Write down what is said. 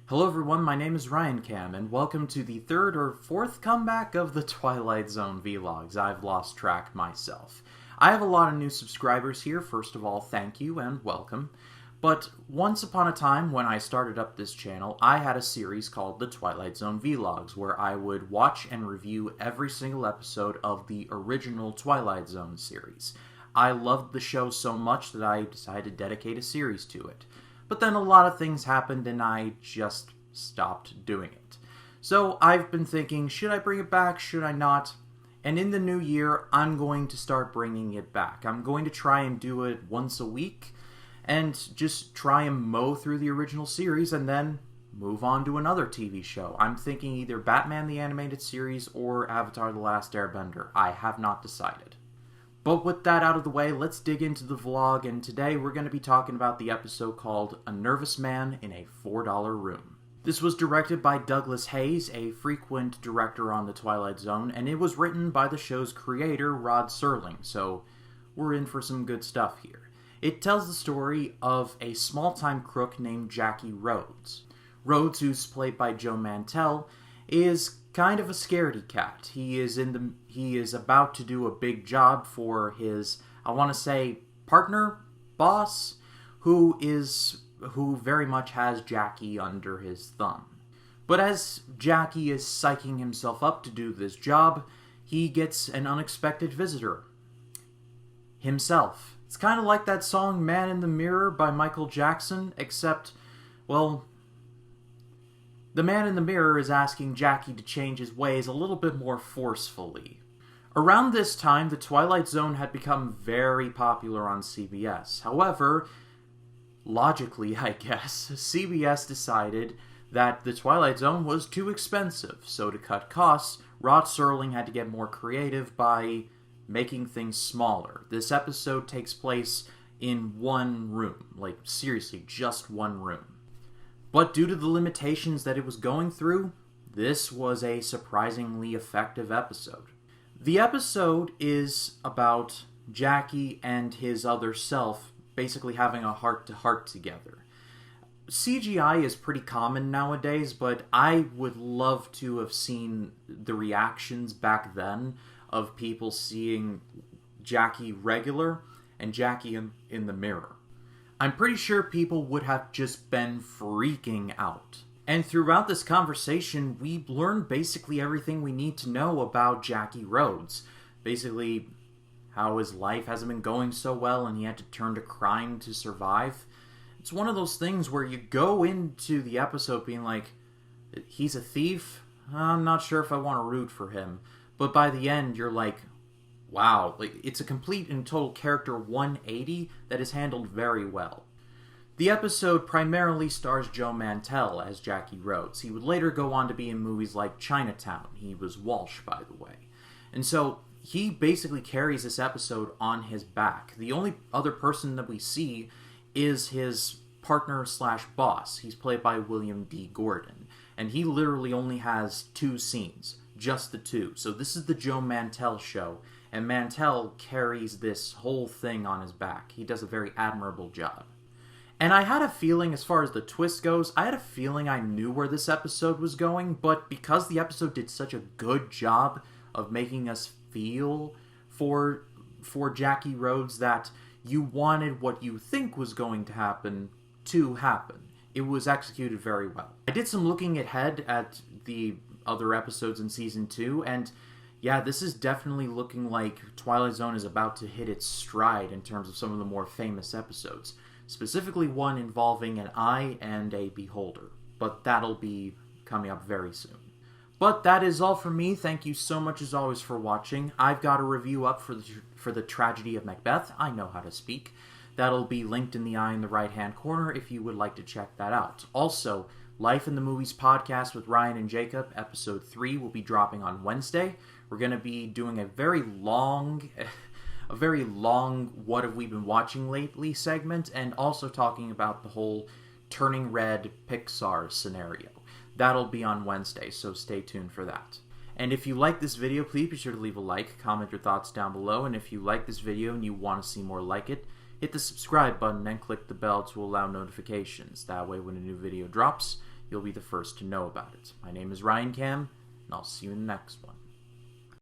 Hello everyone, my name is Ryan Cam, and welcome to the third or fourth comeback of the Twilight Zone vlogs. I've lost track myself. I have a lot of new subscribers here. First of all, thank you and welcome. But once upon a time, when I started up this channel, I had a series called the Twilight Zone vlogs, where I would watch and review every single episode of the original Twilight Zone series. I loved the show so much that I decided to dedicate a series to it. But then a lot of things happened and I just stopped doing it. So I've been thinking, should I bring it back? Should I not? And in the new year, I'm going to start bringing it back. I'm going to try and do it once a week and just try and mow through the original series and then move on to another TV show. I'm thinking either Batman the Animated Series or Avatar The Last Airbender. I have not decided. But with that out of the way, let's dig into the vlog, and today we're going to be talking about the episode called A Nervous Man in a $4 Room. This was directed by Douglas Hayes, a frequent director on The Twilight Zone, and it was written by the show's creator, Rod Serling, so we're in for some good stuff here. It tells the story of a small-time crook named Jackie Rhodes. Rhodes, who's played by Joe Mantell, is kind of a scaredy cat. He is about to do a big job for his, I want to say, partner, boss, who very much has Jackie under his thumb. But as Jackie is psyching himself up to do this job, he gets an unexpected visitor. Himself. It's kind of like that song Man in the Mirror by Michael Jackson, except, well, the man in the mirror is asking Jackie to change his ways a little bit more forcefully. Around this time, The Twilight Zone had become very popular on CBS. However, logically, I guess, CBS decided that The Twilight Zone was too expensive. So to cut costs, Rod Serling had to get more creative by making things smaller. This episode takes place in one room. Like, seriously, just one room. But due to the limitations that it was going through, this was a surprisingly effective episode. The episode is about Jackie and his other self basically having a heart-to-heart together. CGI is pretty common nowadays, but I would love to have seen the reactions back then of people seeing Jackie regular and Jackie in the mirror. I'm pretty sure people would have just been freaking out. And throughout this conversation, we learned basically everything we need to know about Jackie Rhodes. Basically, how his life hasn't been going so well and he had to turn to crime to survive. It's one of those things where you go into the episode being like, he's a thief? I'm not sure if I want to root for him. But by the end, you're like, wow, it's a complete and total character 180 that is handled very well. The episode primarily stars Joe Mantell as Jackie Rhodes. He would later go on to be in movies like Chinatown. He was Walsh, by the way. And so he basically carries this episode on his back. The only other person that we see is his partner/boss. He's played by William D. Gordon. And he literally only has 2 scenes. Just the 2. So this is the Joe Mantell show. And Mantell carries this whole thing on his back. He does a very admirable job. And I had a feeling, as far as the twist goes, I had a feeling I knew where this episode was going, but because the episode did such a good job of making us feel for Jackie Rhodes that you wanted what you think was going to happen. It was executed very well. I did some looking ahead at the other episodes in Season 2, and yeah, this is definitely looking like Twilight Zone is about to hit its stride in terms of some of the more famous episodes. Specifically one involving an eye and a beholder. But that'll be coming up very soon. But that is all for me. Thank you so much as always for watching. I've got a review up for the Tragedy of Macbeth. I know how to speak. That'll be linked in the eye in the right-hand corner if you would like to check that out. Also, Life in the Movies podcast with Ryan and Jacob, episode 3, will be dropping on Wednesday. We're going to be doing a very long what have we been watching lately segment, and also talking about the whole Turning Red Pixar scenario. That'll be on Wednesday, so stay tuned for that. And if you like this video, please be sure to leave a like, comment your thoughts down below, and if you like this video and you want to see more like it, hit the subscribe button and click the bell to allow notifications. That way when a new video drops, you'll be the first to know about it. My name is Ryan Cam, and I'll see you in the next one.